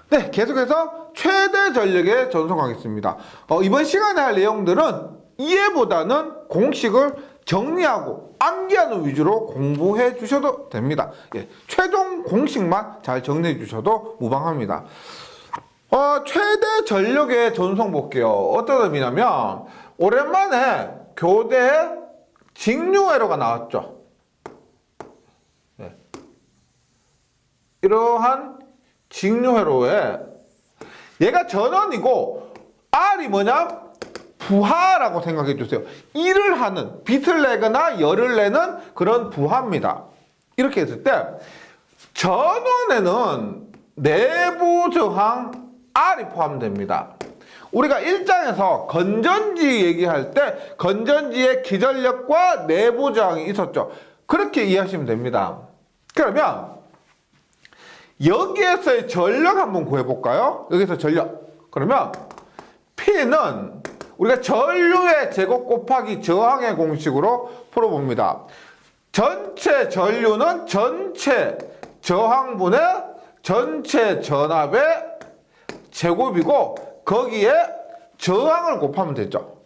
네, 계속해서 최대 전력에 전송하겠습니다. 이번 시간에 할 내용들은 이해보다는 공식을 정리하고 암기하는 위주로 공부해 주셔도 됩니다. 예, 최종 공식만 잘 정리해 주셔도 무방합니다. 최대 전력의 전송 볼게요. 어떤 의미냐면 오랜만에 교대에 직류회로가 나왔죠. 예. 이러한 직류회로에 얘가 전원이고 R이 뭐냐? 부하라고 생각해 주세요. 일을 하는, 빛을 내거나 열을 내는 그런 부하입니다. 이렇게 했을 때 전원에는 내부 저항 R이 포함됩니다. 우리가 1장에서 건전지 얘기할 때 건전지의 기전력과 내부 저항이 있었죠. 그렇게 이해하시면 됩니다. 그러면 여기에서의 전력 한번 구해볼까요? 여기서 전력. 그러면 P는 우리가 전류의 제곱 곱하기 저항의 공식으로 풀어봅니다. 전체 전류는 전체 저항분의 전체 전압의 제곱이고 거기에 저항을 곱하면 되죠.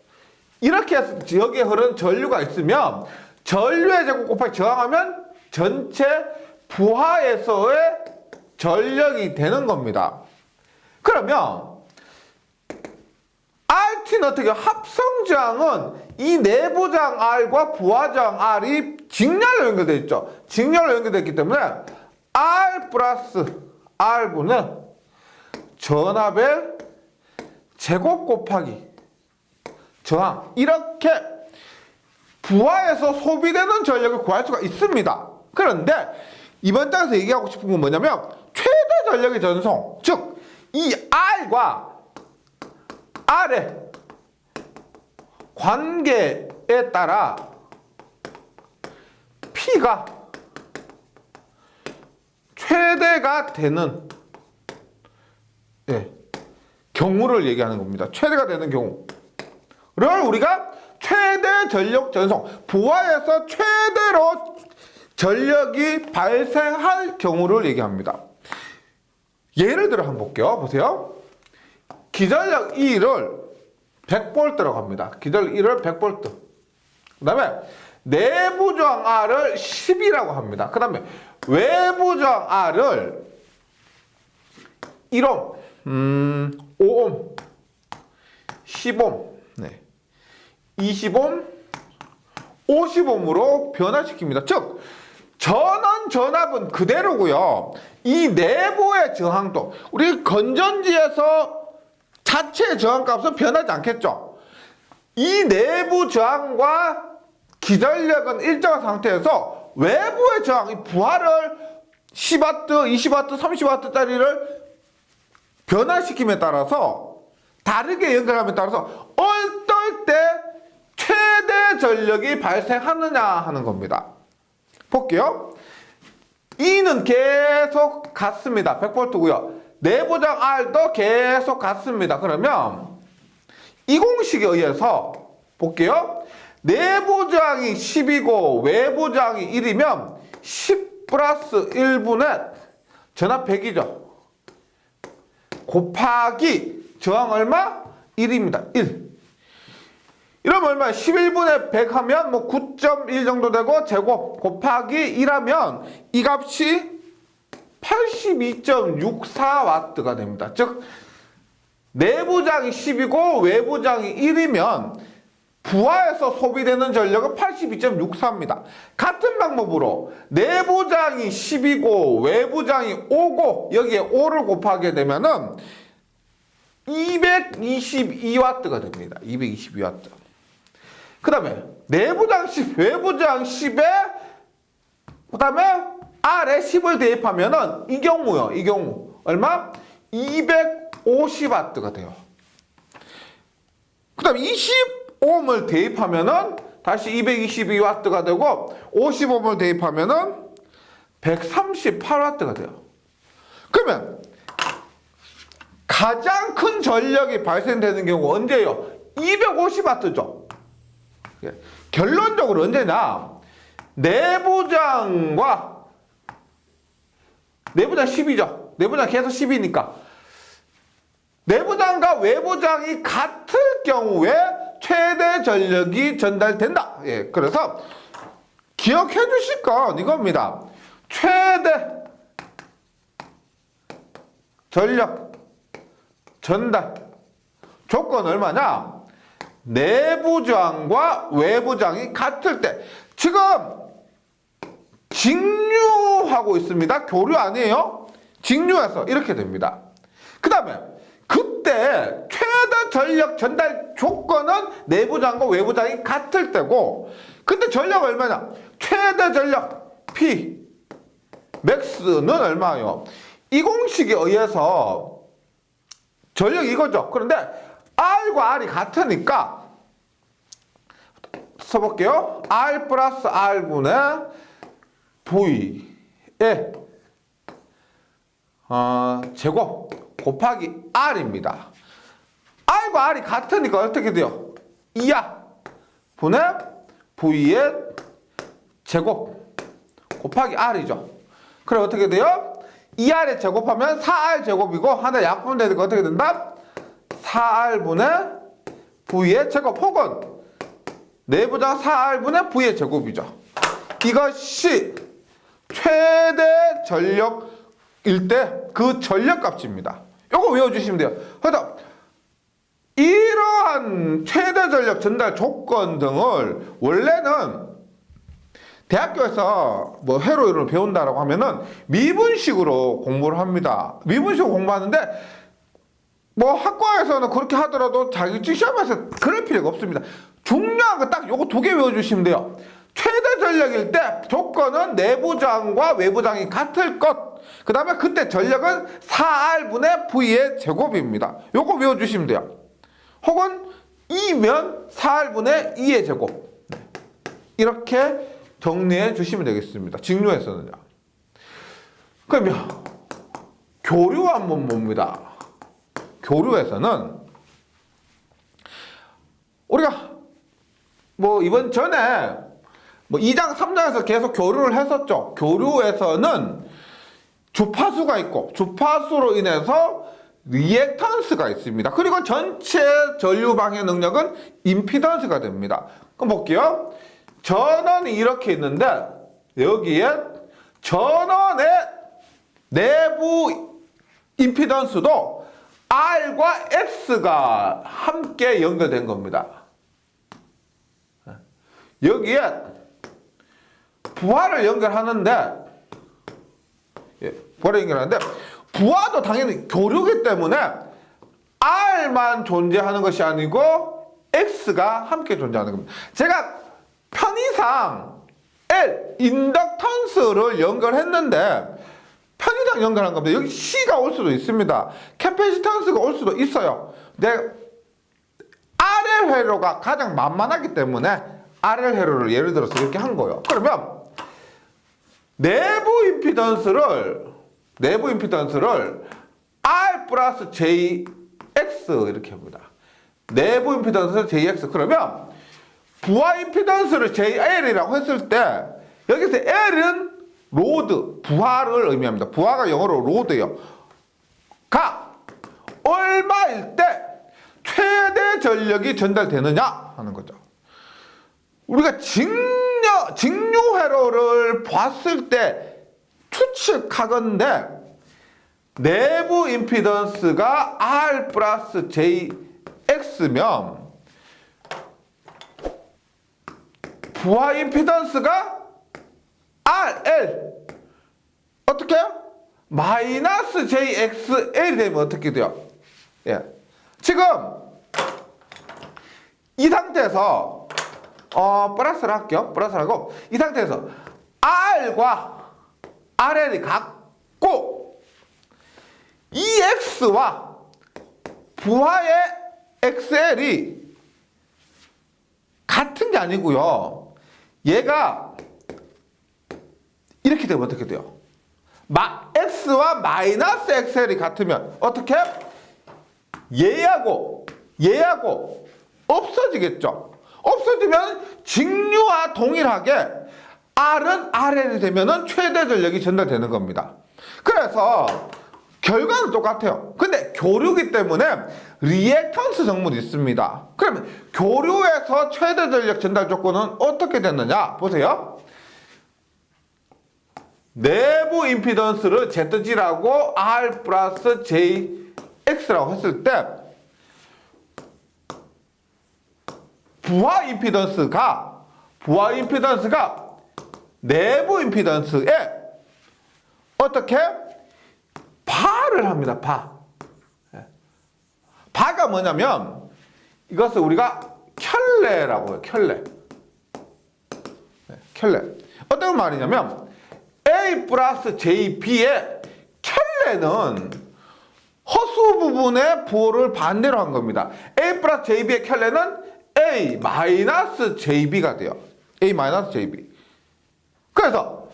이렇게 해서 여기에 흐르는 전류가 있으면 전류의 제곱 곱하기 저항하면 전체 부하에서의 전력이 되는 겁니다. 그러면 RT는 어떻게 합성저항은 이 내부저항 R과 부하저항 R이 직렬로 연결되어 있죠. 직렬로 연결되어 있기 때문에 R 플러스 R분은 전압의 제곱 곱하기 저항, 이렇게 부하에서 소비되는 전력을 구할 수가 있습니다. 그런데 이번 장에서 얘기하고 싶은 건 뭐냐면 최대 전력의 전송, 즉 이 R과 R의 관계에 따라 P가 최대가 되는 경우를 얘기하는 겁니다. 최대가 되는 경우를 우리가 최대 전력 전송, 부하에서 최대로 전력이 발생할 경우를 얘기합니다. 예를 들어 한번 볼게요. 보세요. 기전력 2를 100V라고 합니다. 기전력 2를 100V. 그 다음에 내부 저항 R을 10이라고 합니다. 그 다음에 외부 저항 R을 1옴, 5옴, 10옴, 20옴, 50옴으로 변화시킵니다. 즉 전원 전압은 그대로고요. 이 내부의 저항도 우리 건전지에서 자체의 저항값은 변하지 않겠죠. 이 내부 저항과 기전력은 일정한 상태에서 외부의 저항, 이 부하를 10W, 20W, 30W짜리를 변화시킴에 따라서 다르게 연결함에 따라서 어떨 때 최대 전력이 발생하느냐 하는 겁니다. 볼게요. E는 계속 같습니다. 100V고요. 내부저항 R도 계속 같습니다. 그러면 이 공식에 의해서 볼게요. 내부저항이 10이고 외부저항이 1이면 10 플러스 1분의 전압 100이죠. 곱하기 저항 얼마? 1입니다. 1. 이러면 얼마야? 11분의 100 하면 뭐 9.1 정도 되고 제곱 곱하기 1하면 이 값이 82.64W가 됩니다. 즉 내부장이 10이고 외부장이 1이면 부하에서 소비되는 전력은 82.64입니다. 같은 방법으로 내부장이 10이고 외부장이 5고 여기에 5를 곱하게 되면은 222W가 됩니다. 222W. 그 다음에 내부장 10, 외부장 10에 그 다음에 R에 10을 대입하면은 이 경우요. 이 경우 얼마? 250W가 돼요. 그 다음에 20옴을 대입하면은 다시 222W가 되고 50옴을 대입하면은 138W가 돼요. 그러면 가장 큰 전력이 발생되는 경우 언제예요? 250W죠. 결론적으로 언제냐? 내부장과 내부장 10이죠. 내부장 계속 10이니까 내부장과 외부장이 같을 경우에 최대 전력이 전달된다. 예, 그래서 기억해 주실 건 이겁니다. 최대 전력 전달 조건 얼마냐? 내부장과 외부장이 같을 때. 지금 직류하고 있습니다. 교류 아니에요? 직류해서 이렇게 됩니다. 그 다음에 그때 최대 전력 전달 조건은 내부장과 외부장이 같을 때고, 그때 전력 얼마냐? 최대 전력 P 맥스는 얼마예요? 이 공식에 의해서 전력 이거죠. 그런데 R과 R이 같으니까 써볼게요. R 플러스 R분의 V의 제곱 곱하기 R입니다. R과 R이 같으니까 어떻게 돼요? 2R 분의 V의 제곱 곱하기 R이죠. 그럼 어떻게 돼요? 2R에 제곱하면 4R 제곱이고 하나 약분되니까 어떻게 된다? 4R분의 V의 제곱 혹은 내부장 4R분의 V의 제곱이죠. 이것이 최대 전력일 때 그 전력값입니다. 요거 외워주시면 돼요. 그래서 이러한 최대 전력 전달 조건 등을 원래는 대학교에서 뭐 회로 이론을 배운다라고 하면은 미분식으로 공부를 합니다. 미분식으로 공부하는데 뭐 학과에서는 그렇게 하더라도 자격증 시험에서 그럴 필요가 없습니다. 중요한 거 딱 요거 2개 외워주시면 돼요. 최대 전력일 때 조건은 내부장과 외부장이 같을 것. 그 다음에 그때 전력은 4R분의 V의 제곱입니다. 요거 외워주시면 돼요. 혹은 2면 4R분의 2의 제곱. 이렇게 정리해 주시면 되겠습니다. 직류에서는요. 그러면 교류 한번 봅니다. 교류에서는 우리가 뭐 이번 전에 뭐 2장 3장에서 계속 교류를 했었죠. 교류에서는 주파수가 있고 주파수로 인해서 리액턴스가 있습니다. 그리고 전체 전류 방해 능력은 임피던스가 됩니다. 그럼 볼게요. 전원이 이렇게 있는데 여기에 전원의 내부 임피던스도 R과 X가 함께 연결된 겁니다. 여기에 부하를 연결하는데 부하를 연결하는데 부하도 당연히 교류이기 때문에 R만 존재하는 것이 아니고 X가 함께 존재하는 겁니다. 제가 편의상 L 인덕턴스를 연결했는데 편의상 연결한 겁니다. 여기 C가 올 수도 있습니다. 캐패시턴스가 올 수도 있어요. 근데 RL 회로가 가장 만만하기 때문에 RL 회로를 예를 들어서 이렇게 한 거예요. 그러면 내부 임피던스를 R 플러스 JX 이렇게 합니다. 내부 임피던스 JX. 그러면 부하 임피던스를 JL이라고 했을 때 여기서 L은 로드, 부하를 의미합니다. 부하가 영어로 로드예요. 가 얼마일 때 최대 전력이 전달되느냐 하는 거죠. 우리가 직류 회로를 봤을 때 추측하건대 내부 임피던스가 R 플러스 JX면 부하 임피던스가 RL 어떻게 해요? 마이너스 JXL이 되면 어떻게 돼요? 예. 지금 이 상태에서 플러스를 할게요. 플러스를 하고 이 상태에서 R과 RL이 같고 EX와 부하의 XL이 같은 게 아니고요. 얘가 이렇게 되면 어떻게 돼요? X와 마이너스 XL이 같으면 어떻게? 얘하고 없어지겠죠. 없어지면 직류와 동일하게 R은 RL이 되면은 최대 전력이 전달되는 겁니다. 그래서 결과는 똑같아요. 근데 교류기 때문에 리액턴스 성분이 있습니다. 그러면 교류에서 최대 전력 전달 조건은 어떻게 됐느냐? 보세요. 내부 임피던스를 ZG라고 R 플러스 JX라고 했을 때 부하 임피던스가 내부 임피던스에 어떻게? 바를 합니다. 바가 뭐냐면 이것을 우리가 켤레라고 해요. 켤레. 어떤 말이냐면 A 플러스 JB의 켤레는 허수 부분의 부호를 반대로 한 겁니다. A 플러스 JB의 켤레는 A 마이너스 JB가 돼요. A 마이너스 JB. 그래서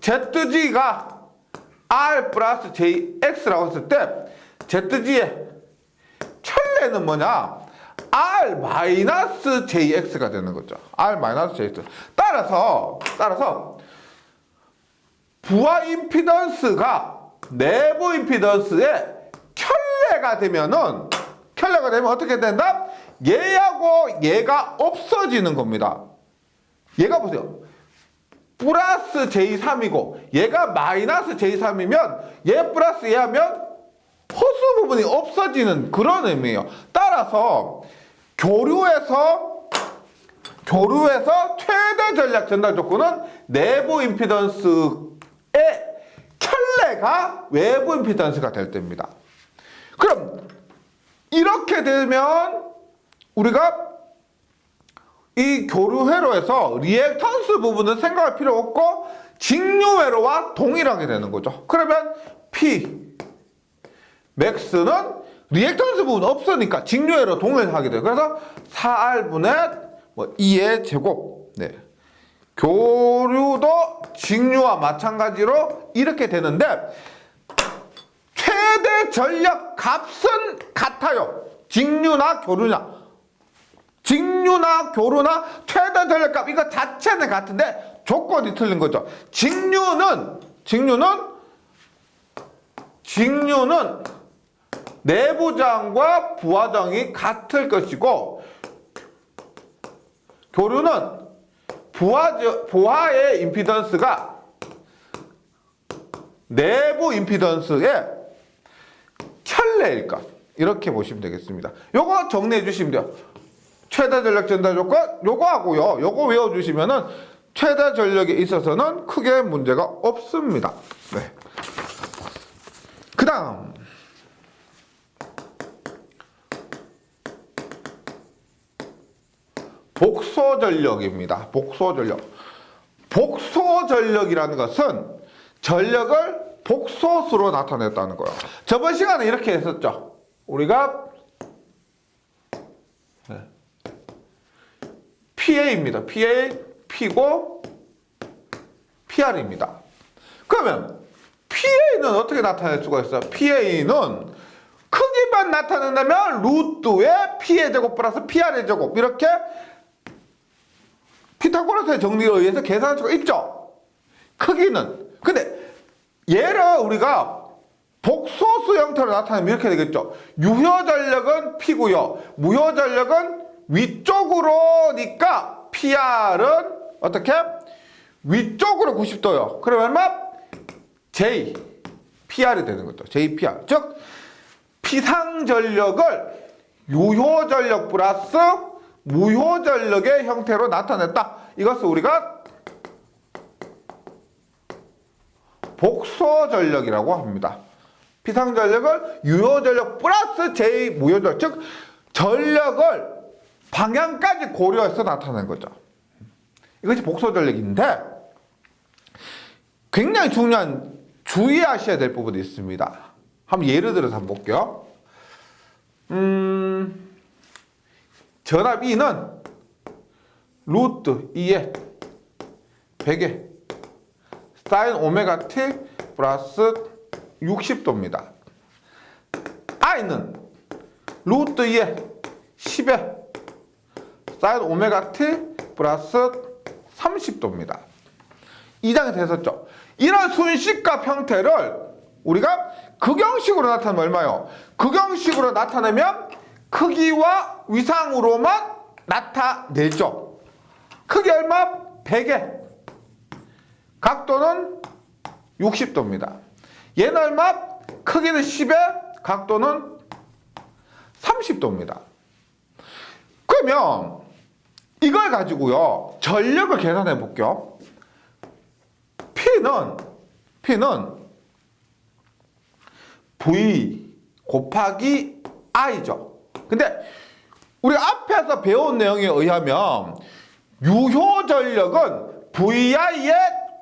ZG가 R 플러스 JX라고 했을 때 ZG의 켤레는 뭐냐? R 마이너스 JX가 되는 거죠. R 마이너스 JX. 따라서 부하 임피던스가 내부 임피던스의 켤레가 되면 어떻게 된다? 얘하고 얘가 없어지는 겁니다. 얘가 보세요. 플러스 J3이고 얘가 마이너스 J3이면 얘 플러스 얘 하면 허수 부분이 없어지는 그런 의미예요. 따라서 교류에서 최대 전략 전달 조건은 내부 임피던스의 켤레가 외부 임피던스가 될 때입니다. 그럼 이렇게 되면 우리가 이 교류 회로에서 리액턴스 부분은 생각할 필요 없고 직류 회로와 동일하게 되는 거죠. 그러면 P 맥스는 리액턴스 부분 없으니까 직류 회로 동일하게 돼요. 그래서 4R분의 2의 제곱. 네. 교류도 직류와 마찬가지로 이렇게 되는데 최대 전력 값은 같아요. 직류나 교류나 최대 전력값 이거 자체는 같은데 조건이 틀린 거죠. 직류는 내부장과 부하장이 같을 것이고 교류는 부하의 임피던스가 내부 임피던스의 켤레일 것. 이렇게 보시면 되겠습니다. 요거 정리해 주시면 돼요. 최대 전력 전달 조건 요거 하고요. 요거 외워주시면은 최대 전력에 있어서는 크게 문제가 없습니다. 네. 그 다음 복소전력입니다. 복소전력이라는 것은 전력을 복소수로 나타냈다는 거예요. 저번 시간에 이렇게 했었죠. 우리가 PA입니다. PA, P고 PR입니다. 그러면 PA는 어떻게 나타낼 수가 있어요? PA는 크기만 나타낸다면 루트의 P의 제곱 플러스 PR의 제곱 이렇게 피타고라스의 정리에 의해서 계산할 수가 있죠. 크기는. 근데 얘를 우리가 복소수 형태로 나타내면 이렇게 되겠죠. 유효전력은 P고요. 무효전력은 위쪽으로니까 PR은 어떻게? 위쪽으로 90도요. 그러면 얼마? J, PR이 되는 거죠. JPR. 즉 피상전력을 유효전력 플러스 무효전력의 형태로 나타냈다. 이것을 우리가 복소전력이라고 합니다. 피상전력을 유효전력 플러스 J 무효전력, 즉 전력을 방향까지 고려해서 나타낸 거죠. 이것이 복소전력인데 굉장히 중요한 주의하셔야 될 부분이 있습니다. 한번 예를 들어서 한번 볼게요. 전압 E는 루트 2에 100에 사인 오메가 t 플러스 60도입니다. I는 루트 2에 10에 사인 오메가 t 플러스 30도입니다. 이 장에서 했었죠. 이런 순식값 형태를 우리가 극형식으로 나타내면 얼마요? 극형식으로 나타내면 크기와 위상으로만 나타내죠. 크기 얼마? 100에 각도는 60도입니다. 얘는 얼마? 크기는 10에 각도는 30도입니다. 그러면 이걸 가지고요 전력을 계산해 볼게요. P는 V 곱하기 I죠. 근데 우리 앞에서 배운 내용에 의하면 유효 전력은 VI의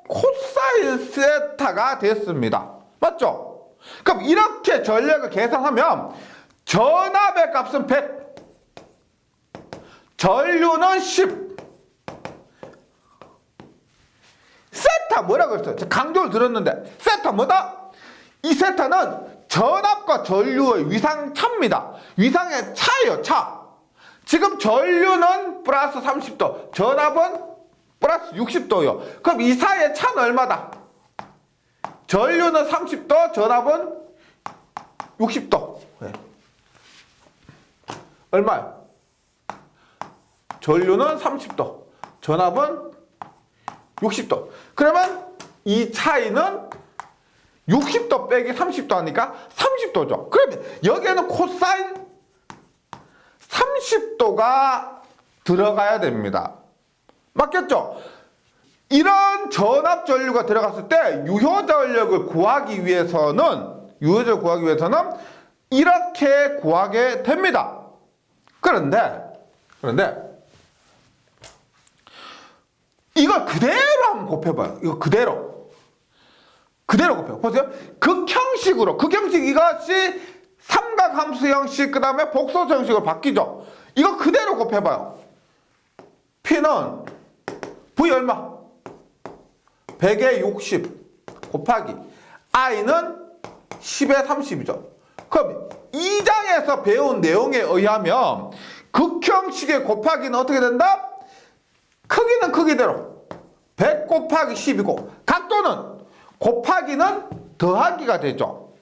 코사인 세타가 됐습니다. 맞죠? 그럼 이렇게 전력을 계산하면 전압의 값은 100, 전류는 10. 세타 뭐라고 했어요? 강조를 들었는데 세타 뭐다? 이 세타는 전압과 전류의 위상차입니다. 위상의 차예요, 차. 지금 전류는 플러스 30도, 전압은 플러스 60도요. 그럼 이 사이의 차는 얼마다? 전류는 30도, 전압은 60도. 네. 얼마요? 전류는 30도, 전압은 60도. 그러면 이 차이는 60도 빼기 30도 하니까 30도죠. 그러면 여기에는 코사인 30도가 들어가야 됩니다. 맞겠죠? 이런 전압 전류가 들어갔을 때 유효 전력을 구하기 위해서는 이렇게 구하게 됩니다. 그런데 이걸 그대로 한번 곱해봐요. 이거 그대로 곱해요. 보세요. 극형식 이것이 삼각함수 형식, 그 다음에 복소수 형식으로 바뀌죠. 이거 그대로 곱해봐요. P는 V 얼마? 100에 60 곱하기 I는 10에 30이죠. 그럼 2장에서 배운 내용에 의하면 극형식의 곱하기는 어떻게 된다? 크기는 크기대로 100 곱하기 10이고 각도는 곱하기는 더하기가 되죠.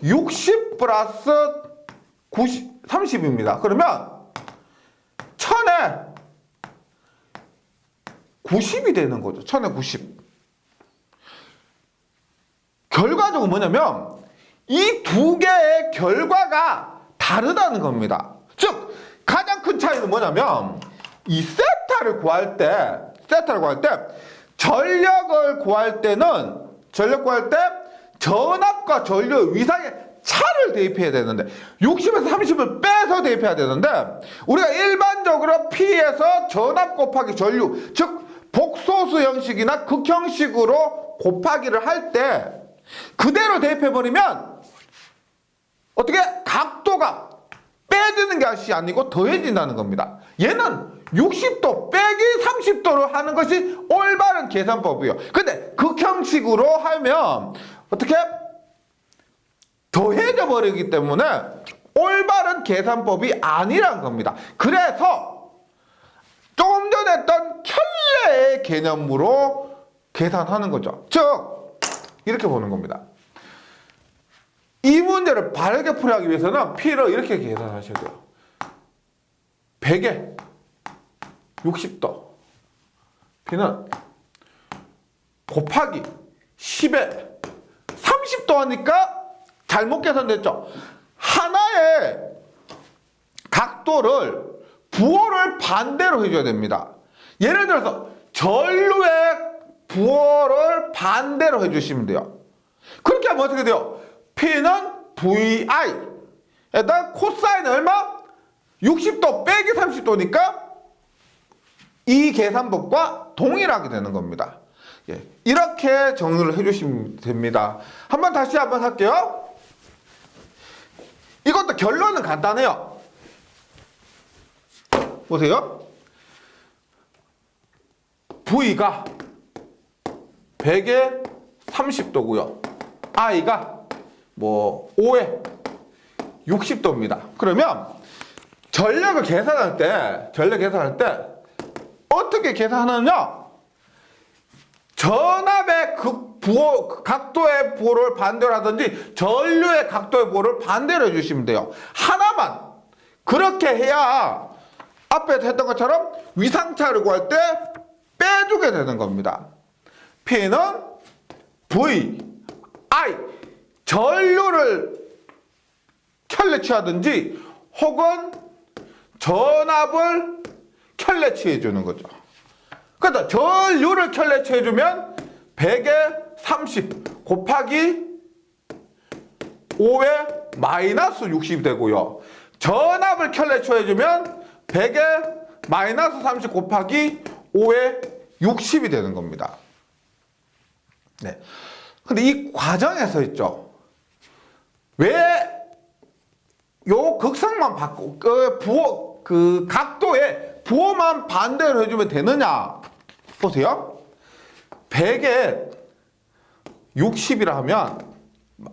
60 플러스 90, 30입니다. 그러면 1000에 90이 되는 거죠. 1000에 90. 결과적으로 뭐냐면 이 두 개의 결과가 다르다는 겁니다. 즉 가장 큰 차이는 뭐냐면 이 세타를 구할 때 전력을 구할 때 전압과 전류의 위상의 차를 대입해야 되는데 60에서 30을 빼서 대입해야 되는데 우리가 일반적으로 P에서 전압 곱하기 전류, 즉 복소수 형식이나 극형식으로 곱하기를 할 때 그대로 대입해버리면 어떻게 각도가 빼지는 것이 아니고 더해진다는 겁니다. 얘는 60도 빼기 30도로 하는 것이 올바른 계산법이에요. 근데 극형식으로 하면 어떻게 더해져 버리기 때문에 올바른 계산법이 아니란 겁니다. 그래서 조금 전에 했던 켤레의 개념으로 계산하는 거죠. 즉 이렇게 보는 겁니다. 이 문제를 바르게 풀이하기 위해서는 P를 이렇게 계산하셔야 돼요. 100에 60도 P는 곱하기 10에 30도 하니까 잘못 계산됐죠. 하나의 각도를 부호를 반대로 해줘야 됩니다. 예를 들어서 전류의 부호를 반대로 해주시면 돼요. 그렇게 하면 어떻게 돼요? P는 VI 에다 코사인은 얼마? 60도 빼기 30도니까 이 계산법과 동일하게 되는 겁니다. 예, 이렇게 정리를 해주시면 됩니다. 다시 한번 할게요. 이것도 결론은 간단해요. 보세요. V가 100에 30도고요. I가 5에 60도입니다. 그러면 전력을 계산할 때 어떻게 계산하느냐? 전압의 각도의 부호를 반대로 하든지 전류의 각도의 부호를 반대로 해주시면 돼요. 하나만 그렇게 해야 앞에 했던 것처럼 위상차를 구할 때 빼주게 되는 겁니다. P는 V, I 전류를 켤레취하든지 혹은 전압을 켤레취해 주는 거죠. 그러니까 전류를 켤레취해 주면 100에 30 곱하기 5에 마이너스 60이 되고요. 전압을 켤레취해 주면 100에 마이너스 30 곱하기 5에 60이 되는 겁니다. 네. 근데 이 과정에서 있죠. 왜 요 극성만 바꾸고 그 각도의 부호만 반대로 해주면 되느냐? 보세요. 100에 60이라 하면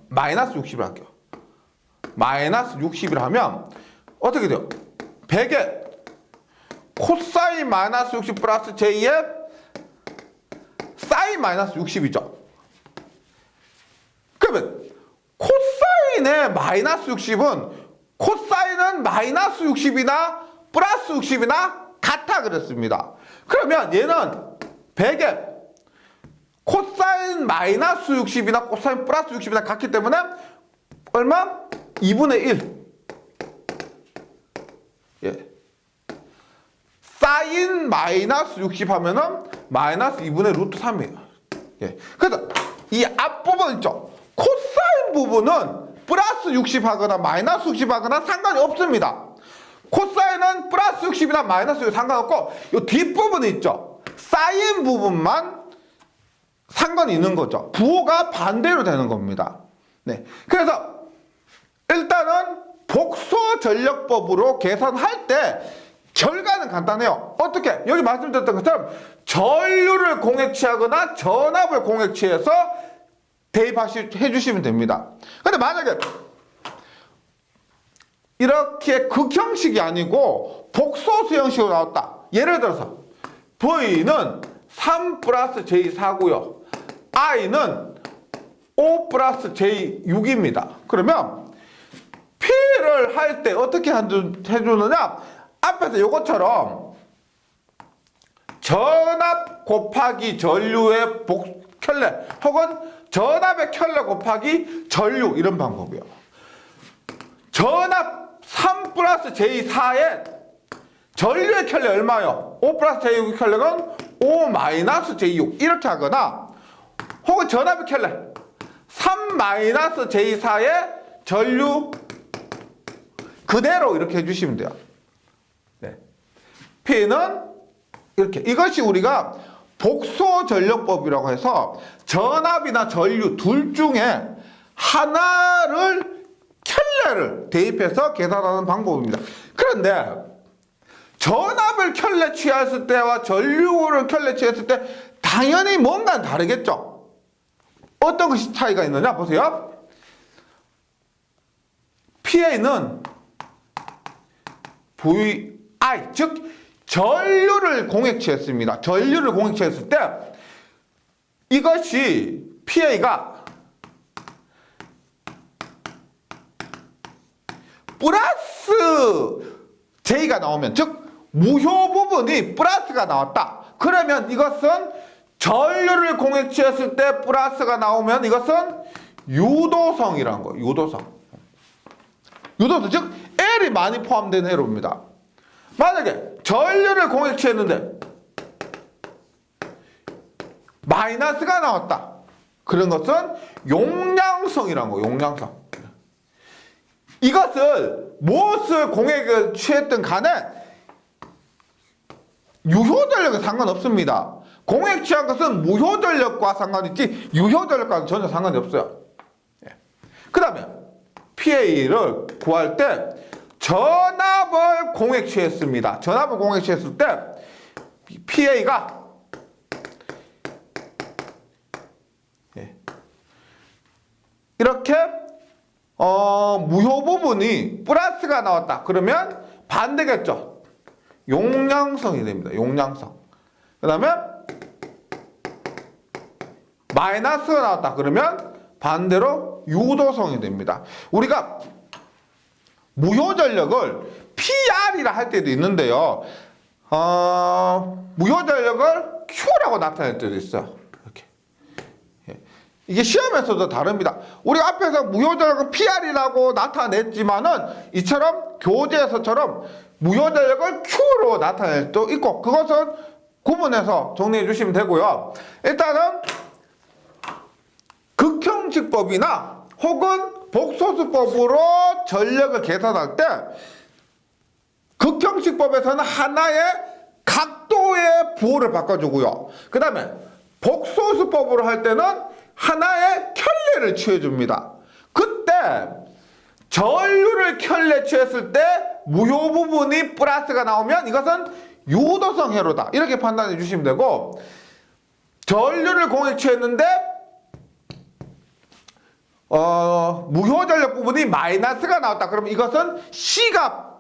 마이너스 60을 할게요. 마이너스 60이라 하면 어떻게 돼요? 100에 코사인 마이너스 60 플러스 J에 사인 마이너스 60이죠. 그러면 코사인의 마이너스 60은 코사인은 마이너스 60이나 플러스 60이나 같아 그랬습니다. 그러면 얘는 100에 코사인 마이너스 60이나 코사인 플러스 60이나 같기 때문에 얼마? 2분의 1. 예. 사인 마이너스 60 하면은 마이너스 2분의 루트 3이에요. 예. 그래서 이 앞부분 있죠? 코사인 부분은 플러스 60 하거나 마이너스 60 하거나 상관이 없습니다. 코사인은 플러스 60이나 마이너스 60 상관없고 이 뒷부분이 있죠? 사인 부분만 상관이 있는 거죠. 부호가 반대로 되는 겁니다. 네. 그래서 일단은 복소 전력법으로 계산할 때 결과는 간단해요. 어떻게? 여기 말씀드렸던 것처럼 전류를 공액취하거나 전압을 공액취해서 대입해 주시면 됩니다. 근데 만약에 이렇게 극형식이 아니고 복소수 형식으로 나왔다. 예를 들어서 V는 3 플러스 J4고요. I는 5 플러스 J6입니다. 그러면 P를 할 때 어떻게 해주느냐? 앞에서 이것처럼 전압 곱하기 전류의 켤레 혹은 전압의 켤레 곱하기 전류 이런 방법이에요. 전압 3 플러스 J4에 전류의 켤레 얼마요? 5 플러스 J6의 켤레는 5 마이너스 J6 이렇게 하거나 혹은 전압의 켤레 3 마이너스 J4에 전류 그대로 이렇게 해주시면 돼요. 네. P는 이렇게 이것이 우리가 복소 전력법이라고 해서 전압이나 전류 둘 중에 하나를 켤레를 대입해서 계산하는 방법입니다. 그런데 전압을 켤레 취했을 때와 전류를 켤레 취했을 때 당연히 뭔가 다르겠죠. 어떤 것이 차이가 있느냐 보세요. PA는 VI 즉 전류를 공액취했습니다. 전류를 공액취했을 때 이것이 PA가 플러스 J가 나오면 즉 무효 부분이 플러스가 나왔다. 그러면 이것은 전류를 공액취했을 때 플러스가 나오면 이것은 유도성이라는 거예요. 유도성 즉 L이 많이 포함된 회로입니다. 만약에 전류를 공액취했는데 마이너스가 나왔다. 그런 것은 용량성이라는 거예요. 용량성. 이것을 무엇을 공액을 취했든 간에 유효전력은 상관없습니다. 공액 취한 것은 무효전력과 상관이 있지 유효전력과는 전혀 상관이 없어요. 그 다음에 PA를 구할 때 전압을 공액 취했습니다. 전압을 공액 취했을 때 PA가 이렇게 무효 부분이 플러스가 나왔다. 그러면 반대겠죠. 용량성이 됩니다. 용량성. 그 다음에 마이너스가 나왔다 그러면 반대로 유도성이 됩니다. 우리가 무효전력을 PR이라 할 때도 있는데요. 무효전력을 Q라고 나타낼 때도 있어요. 이렇게. 이게 시험에서도 다릅니다. 우리 앞에서 무효전력을 PR이라고 나타냈지만은 이처럼 교재에서처럼 무효전력을 Q로 나타낼 수도 있고, 그것은 구분해서 정리해 주시면 되고요. 일단은 극형식법이나 혹은 복소수법으로 전력을 계산할 때 극형식법에서는 하나의 각도의 부호를 바꿔주고요. 그 다음에 복소수법으로 할 때는 하나의 켤레를 취해줍니다. 그때 전류를 켤레 취했을 때 무효 부분이 플러스가 나오면 이것은 유도성 회로다, 이렇게 판단해 주시면 되고, 전류를 공에 취했는데 무효전력 부분이 마이너스가 나왔다 그러면 이것은 C가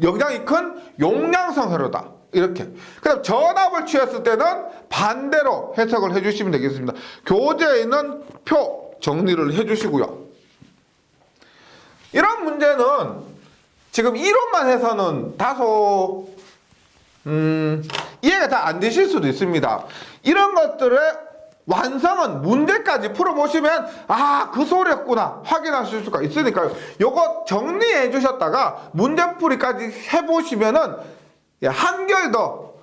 영향이 큰 용량성 회로다, 이렇게. 그럼 전압을 취했을 때는 반대로 해석을 해주시면 되겠습니다. 교재에 있는 표 정리를 해주시고요. 이런 문제는 지금 이론만 해서는 다소 이해가 다 안 되실 수도 있습니다. 이런 것들의 완성은 문제까지 풀어보시면 그 소리였구나 확인하실 수가 있으니까요. 요거 정리해 주셨다가 문제풀이까지 해보시면은 한결 더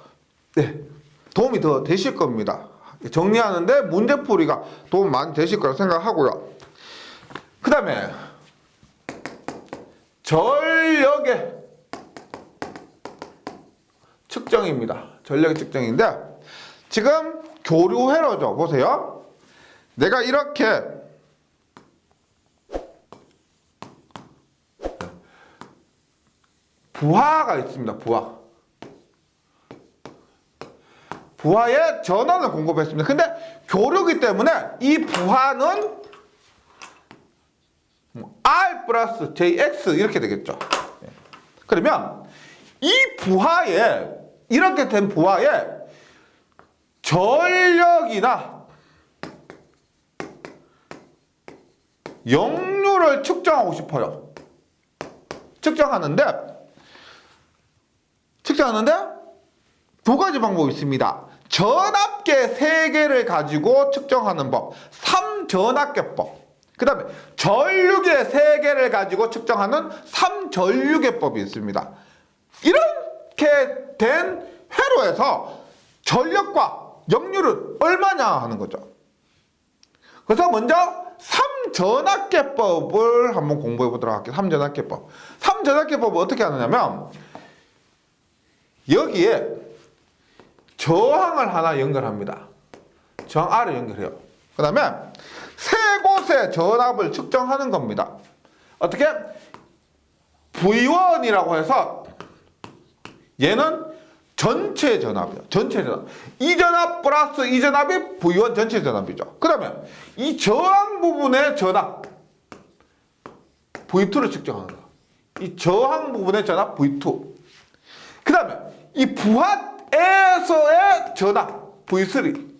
도움이 더 되실 겁니다. 정리하는데 문제풀이가 도움 많이 되실 거라 생각하고요. 그 다음에 전력의 측정입니다. 전력의 측정인데 지금 교류 회로죠. 보세요. 내가 이렇게 부하가 있습니다. 부하에 전원을 공급했습니다. 근데 교류기 때문에 이 부하는 R 플러스 JX 이렇게 되겠죠. 그러면 이 부하에, 이렇게 된 부하에 전력이나 역류를 측정하고 싶어요. 측정하는데 두 가지 방법이 있습니다. 전압계 3개를 가지고 측정하는 법, 3전압계법. 그 다음에 전류계 3개를 가지고 측정하는 3전류계법이 있습니다. 이렇게 된 회로에서 전력과 역류는 얼마냐 하는 거죠. 그래서 먼저 3전압계법을 한번 공부해 보도록 할게요. 3전압계법. 3전압계법은 어떻게 하느냐면 여기에 저항을 하나 연결합니다. 저항 R을 연결해요. 그 다음에 세 곳의 전압을 측정하는 겁니다. 어떻게? V1이라고 해서 얘는 전체 전압이에요. 전체 전압. 이 전압 플러스 이 전압이 V1 전체 전압이죠. 그 다음에 이 저항 부분의 전압 V2를 측정하는 거예요. 이 저항 부분의 전압 V2. 그 다음에 이 부하에서의 전압 V3.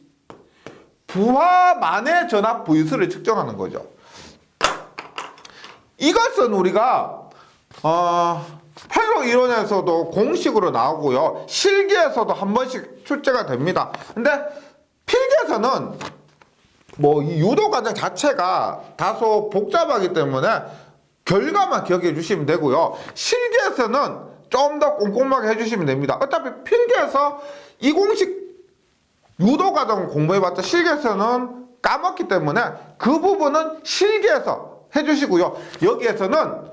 부하만의 전압 V3를 측정하는 거죠. 이것은 우리가 회로 이론에서도 공식으로 나오고요. 실기에서도 한 번씩 출제가 됩니다. 근데 필기에서는 이 유도 과정 자체가 다소 복잡하기 때문에 결과만 기억해 주시면 되고요. 실기에서는 좀 더 꼼꼼하게 해주시면 됩니다. 어차피 필기에서 이 공식 유도 과정을 공부해봤자 실기에서는 까먹기 때문에 그 부분은 실기에서 해주시고요. 여기에서는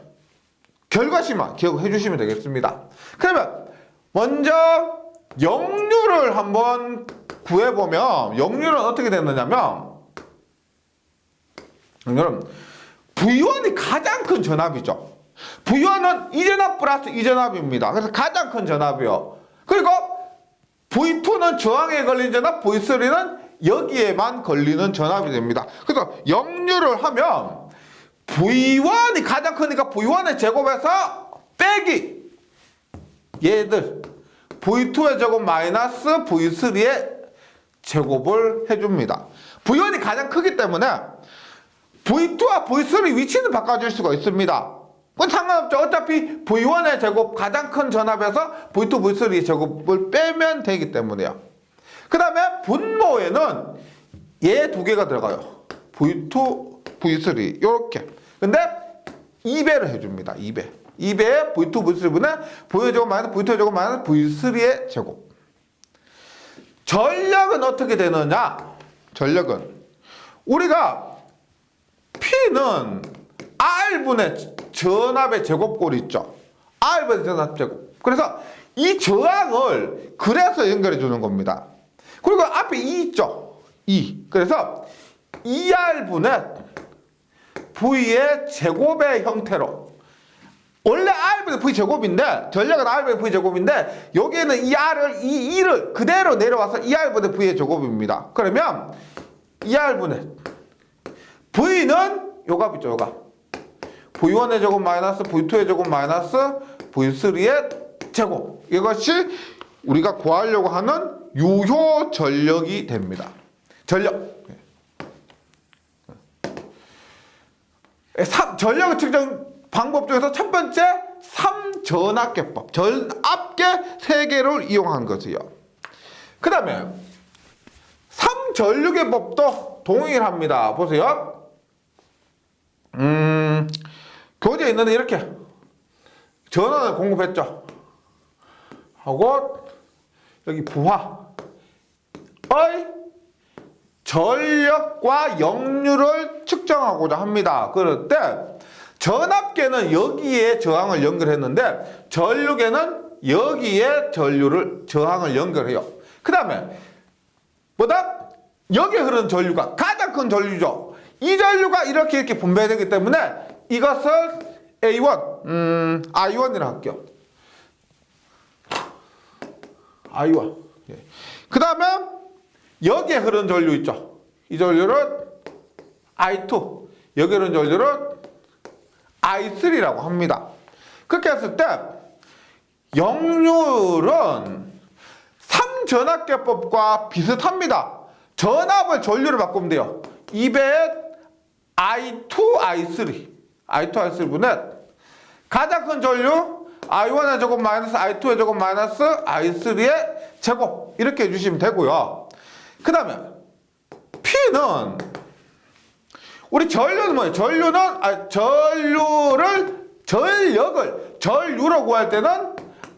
결과시만 기억해 주시면 되겠습니다. 그러면 먼저 역류를 한번 구해보면 역류는 어떻게 되느냐면 역류는 V1이 가장 큰 전압이죠. V1은 이 전압 플러스 이 전압입니다. 그래서 가장 큰 전압이요. 그리고 V2는 저항에 걸린 전압, V3는 여기에만 걸리는 전압이 됩니다. 그래서 역류를 하면 V1이 가장 크니까 V1의 제곱에서 빼기 얘들 V2의 제곱 마이너스 V3의 제곱을 해줍니다. V1이 가장 크기 때문에 V2와 V3 위치는 바꿔줄 수가 있습니다. 그건 상관없죠. 어차피 V1의 제곱 가장 큰 전압에서 V2, V3 제곱을 빼면 되기 때문에요. 그 다음에 분모에는 얘 두 개가 들어가요. V2, V3 이렇게. 근데 2배를 해줍니다. 2배. 2배에 V2, V3분의 V1 제곱 마이너스 V2 제곱 마이너스 V3의 제곱. 전력은 어떻게 되느냐? 전력은 우리가 P는 R분의 전압의 제곱꼴 있죠. R분의 전압 제곱. 그래서 이 저항을 그래서 연결해 주는 겁니다. 그리고 앞에 2 있죠. 2. 그래서 2R분의 V의 제곱의 형태로 원래 R분의 V 제곱인데 전력은 R분의 V 제곱인데 여기에는 이 R을 이 2를 그대로 내려와서 2R분의 V의 제곱입니다. 그러면 2R분의 V는 요 값이죠. 요 값. V1의 제곱 마이너스 V2의 제곱 마이너스 V3의 제곱. 이것이 우리가 구하려고 하는 유효 전력이 됩니다. 전력. 전력을 측정 방법 중에서 첫 번째 3전압계법. 전압계 3개를 이용한 것이요. 그 다음에 3전류계법도 동일합니다. 보세요. 교재에 있는데 이렇게 전원을 공급했죠. 하고 여기 부하의 전력과 역류를 측정하고자 합니다. 그럴 때 전압계는 여기에 저항을 연결했는데 전류계는 여기에 저항을 연결해요. 그 다음에 뭐다? 여기에 흐르는 전류가 가장 큰 전류죠. 이 전류가 이렇게 분배되기 때문에 이것을 A1, I1이라 할게요. I1. 그 다음에 여기에 흐르는 전류 있죠. 이 전류를 I2. 여기에 흐르는 전류를 I3라고 합니다. 그렇게 했을 때 역률은 3전압계법과 비슷합니다. 전압을 전류를 바꾸면 돼요. 2배의 I2, I3. I2, I3분의 가장 큰 전류 I1의 제곱 마이너스 I2의 제곱 마이너스 I3의 제곱. 이렇게 해주시면 되고요. 그 다음에 P는 우리 전류는 뭐예요? 전류로 구할 때는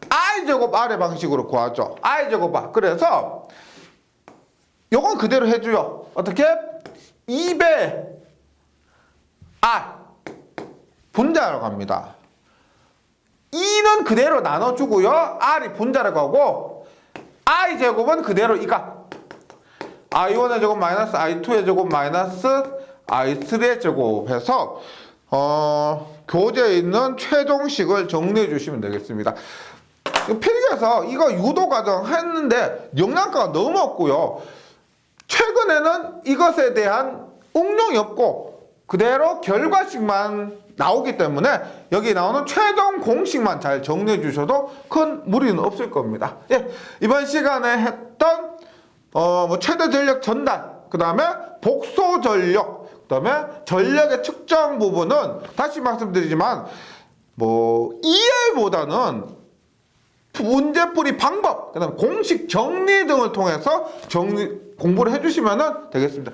I제곱 R의 방식으로 구하죠. I제곱 R. 그래서 요건 그대로 해줘요. 어떻게? 2배 R 분자라고 합니다. 2는 그대로 나눠주고요. R이 분자라고 하고 I제곱은 그대로 이 값. I1의 제곱 마이너스 I2의 제곱 마이너스 I3의 제곱해서 교재에 있는 최종식을 정리해 주시면 되겠습니다. 필기에서 이거 유도 과정 했는데 영양가가 너무 없고요. 최근에는 이것에 대한 응용이 없고 그대로 결과식만 나오기 때문에 여기 나오는 최종 공식만 잘 정리해 주셔도 큰 무리는 없을 겁니다. 예, 이번 시간에 했던 최대 전력 전달, 그 다음에 복소 전력, 그 다음에 전력의 측정 부분은 다시 말씀드리지만 이해보다는 문제풀이 방법, 그 다음에 공식 정리 등을 통해서 공부를 해주시면 되겠습니다.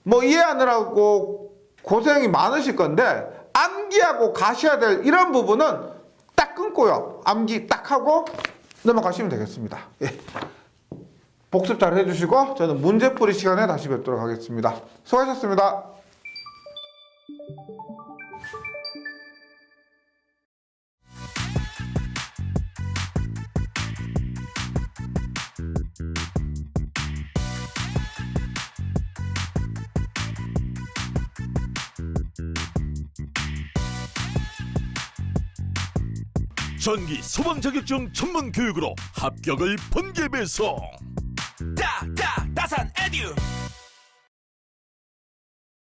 이해하느라고 고생이 많으실 건데 암기하고 가셔야 될 이런 부분은 딱 끊고요. 암기 딱 하고 넘어가시면 되겠습니다. 예. 복습 잘 해주시고 저는 문제풀이 시간에 다시 뵙도록 하겠습니다. 수고하셨습니다. 전기 소방 자격증 전문 교육으로 합격을 번개 배송. 딱딱 따산 에듀